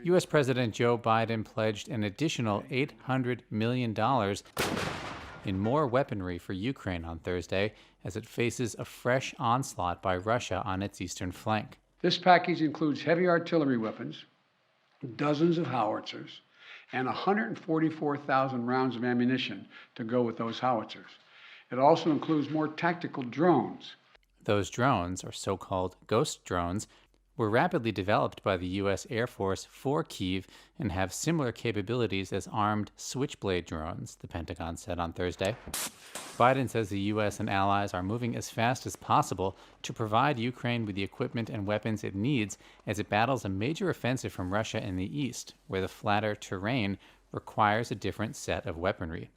U.S. President Joe Biden pledged an additional $800 million in more weaponry for Ukraine on Thursday as it faces a fresh onslaught by Russia on its eastern flank. This package includes heavy artillery weapons, dozens of howitzers, and 144,000 rounds of ammunition to go with those howitzers. It also includes more tactical drones. Those drones, or so-called ghost drones, were rapidly developed by the U.S. Air Force for Kyiv and have similar capabilities as armed Switchblade drones, the Pentagon said on Thursday. Biden says the U.S. and allies are moving as fast as possible to provide Ukraine with the equipment and weapons it needs as it battles a major offensive from Russia in the east, where the flatter terrain requires a different set of weaponry.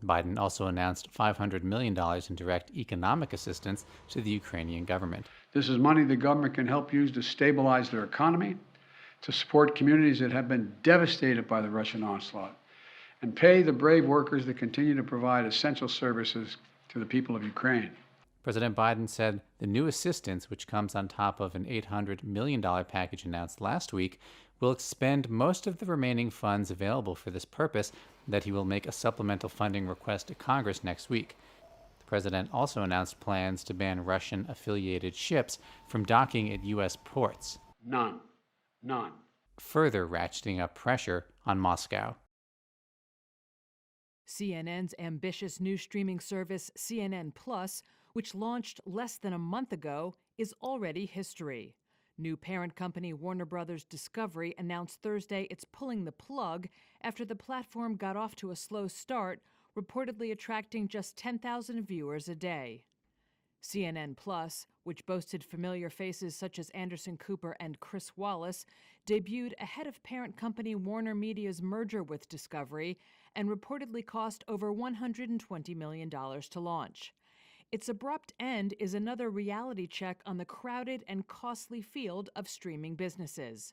Biden also announced $500 million in direct economic assistance to the Ukrainian government. This is money the government can help use to stabilize their economy, to support communities that have been devastated by the Russian onslaught, and pay the brave workers that continue to provide essential services to the people of Ukraine. President Biden said the new assistance, which comes on top of an $800 million package announced last week, will expend most of the remaining funds available for this purpose, that he will make a supplemental funding request to Congress next week. The president also announced plans to ban Russian-affiliated ships from docking at U.S. ports. None. Further ratcheting up pressure on Moscow. CNN's ambitious new streaming service, CNN Plus, which launched less than a month ago, is already history. New parent company Warner Brothers Discovery announced Thursday it's pulling the plug after the platform got off to a slow start, reportedly attracting just 10,000 viewers a day. CNN Plus, which boasted familiar faces such as Anderson Cooper and Chris Wallace, debuted ahead of parent company Warner Media's merger with Discovery and reportedly cost over $120 million to launch. Its abrupt end is another reality check on the crowded and costly field of streaming businesses.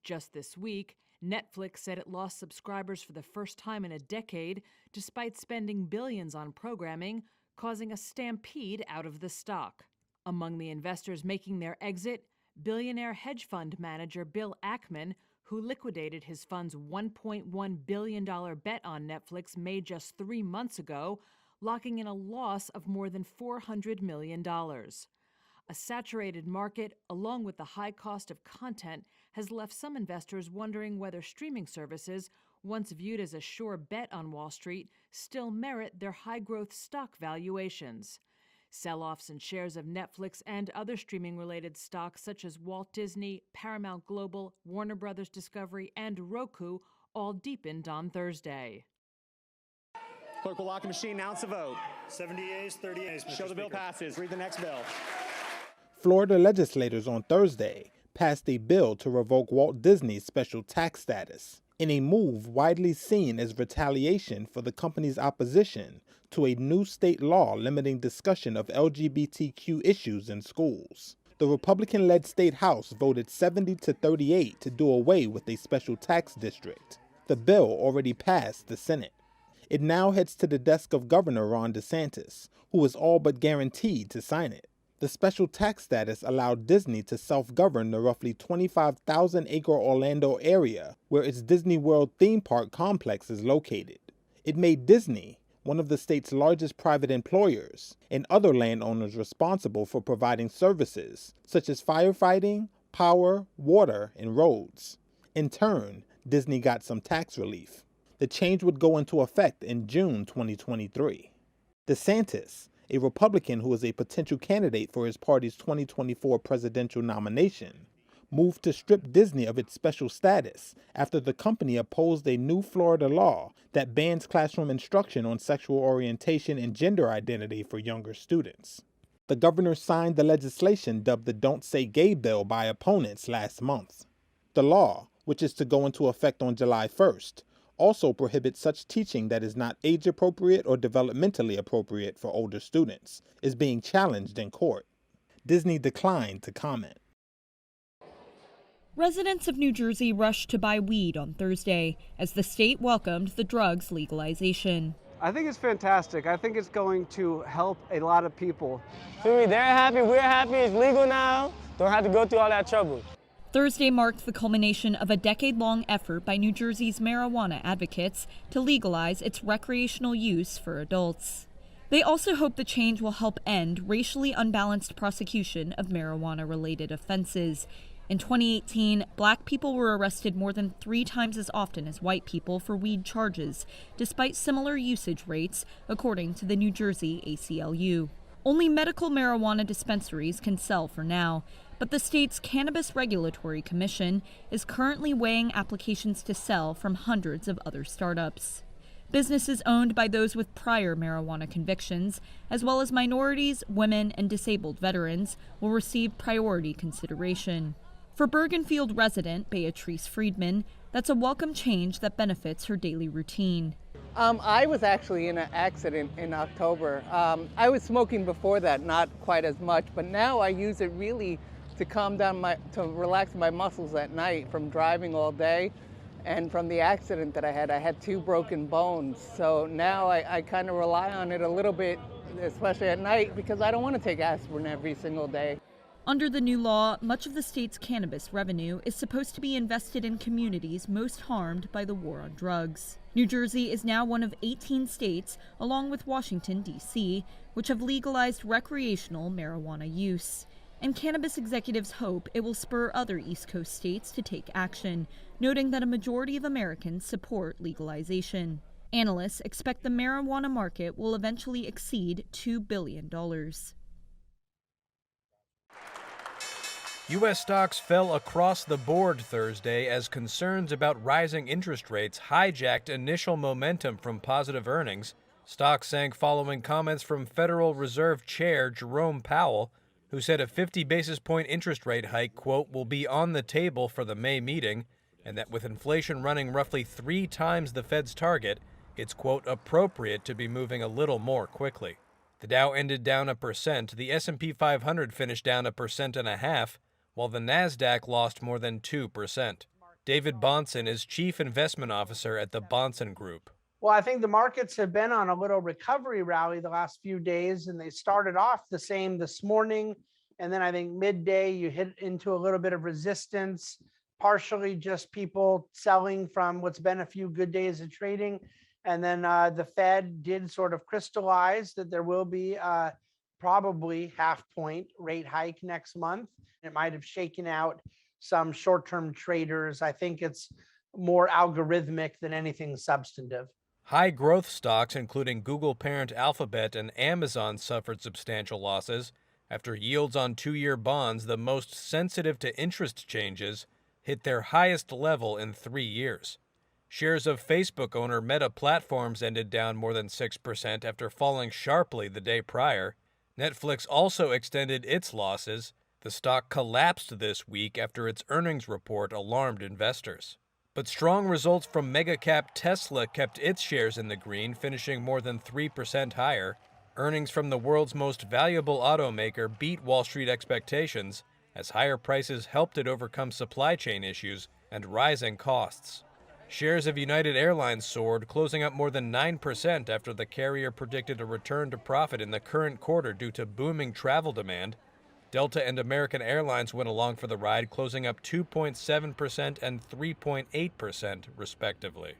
Just this week, Netflix said it lost subscribers for the first time in a decade, despite spending billions on programming, causing a stampede out of the stock. Among the investors making their exit, billionaire hedge fund manager Bill Ackman, who liquidated his fund's $1.1 billion bet on Netflix made just 3 months ago, locking in a loss of more than $400 million. A saturated market, along with the high cost of content, has left some investors wondering whether streaming services, once viewed as a sure bet on Wall Street, still merit their high-growth stock valuations. Sell-offs in shares of Netflix and other streaming-related stocks such as Walt Disney, Paramount Global, Warner Brothers Discovery, and Roku all deepened on Thursday. Clerk will lock the machine, announce the vote. 70 yeas, 30 yeas, Mr. Show the bill Speaker. passes. Read the next bill. Florida legislators on Thursday passed a bill to revoke Walt Disney's special tax status, in a move widely seen as retaliation for the company's opposition to a new state law limiting discussion of LGBTQ issues in schools. The Republican-led state House voted 70-38 to do away with a special tax district. The bill already passed the Senate. It now heads to the desk of Governor Ron DeSantis, who is all but guaranteed to sign it. The special tax status allowed Disney to self-govern the roughly 25,000-acre Orlando area where its Disney World theme park complex is located. It made Disney one of the state's largest private employers, and other landowners responsible for providing services such as firefighting, power, water, and roads. In turn, Disney got some tax relief. The change would go into effect in June 2023. DeSantis, a Republican who is a potential candidate for his party's 2024 presidential nomination, moved to strip Disney of its special status after the company opposed a new Florida law that bans classroom instruction on sexual orientation and gender identity for younger students. The governor signed the legislation dubbed the Don't Say Gay bill by opponents last month. The law, which is to go into effect on July 1st, also prohibits such teaching that is not age-appropriate or developmentally appropriate for older students, is being challenged in court. Disney declined to comment. Residents of New Jersey rushed to buy weed on Thursday as the state welcomed the drug's legalization. I think it's fantastic. I think it's going to help a lot of people. For me, they're happy, we're happy, it's legal now. Don't have to go through all that trouble. Thursday marked the culmination of a decade-long effort by New Jersey's marijuana advocates to legalize its recreational use for adults. They also hope the change will help end racially unbalanced prosecution of marijuana-related offenses. In 2018, black people were arrested more than 3 times as often as white people for weed charges, despite similar usage rates, according to the New Jersey ACLU. Only medical marijuana dispensaries can sell for now, but the state's Cannabis Regulatory Commission is currently weighing applications to sell from hundreds of other startups. Businesses owned by those with prior marijuana convictions, as well as minorities, women, and disabled veterans, will receive priority consideration. For Bergenfield resident Beatrice Friedman, that's a welcome change that benefits her daily routine. I was actually in an accident in October. I was smoking before that, not quite as much, but now I use it really to calm down to relax my muscles at night from driving all day. And from the accident that I had 2 broken bones. So now I kind of rely on it a little bit, especially at night, because I don't want to take aspirin every single day. Under the new law, much of the state's cannabis revenue is supposed to be invested in communities most harmed by the war on drugs. New Jersey is now one of 18 states, along with Washington, D.C., which have legalized recreational marijuana use. And cannabis executives hope it will spur other East Coast states to take action, noting that a majority of Americans support legalization. Analysts expect the marijuana market will eventually exceed $2 billion. U.S. stocks fell across the board Thursday as concerns about rising interest rates hijacked initial momentum from positive earnings. Stocks sank following comments from Federal Reserve Chair Jerome Powell, who said a 50 basis point interest rate hike, quote, will be on the table for the May meeting, and that with inflation running roughly 3 times the Fed's target, it's, quote, appropriate to be moving a little more quickly. The Dow ended down 1%, the S&P 500 finished down 1.5%, while the Nasdaq lost more than 2%. David Bahnsen is Chief Investment Officer at the Bahnsen Group. Well, I think the markets have been on a little recovery rally the last few days, and they started off the same this morning. And then I think midday you hit into a little bit of resistance, partially just people selling from what's been a few good days of trading. And then the Fed did sort of crystallize that there will be probably half-point rate hike next month. It might have shaken out some short-term traders. I think it's more algorithmic than anything substantive. High growth stocks, including Google parent Alphabet and Amazon, suffered substantial losses after yields on 2-year bonds, the most sensitive to interest changes, hit their highest level in 3 years. Shares of Facebook owner Meta Platforms ended down more than 6% after falling sharply the day prior. Netflix also extended its losses. The stock collapsed this week after its earnings report alarmed investors. But strong results from mega-cap Tesla kept its shares in the green, finishing more than 3% higher. Earnings from the world's most valuable automaker beat Wall Street expectations, as higher prices helped it overcome supply chain issues and rising costs. Shares of United Airlines soared, closing up more than 9% after the carrier predicted a return to profit in the current quarter due to booming travel demand. Delta and American Airlines went along for the ride, closing up 2.7% and 3.8%, respectively.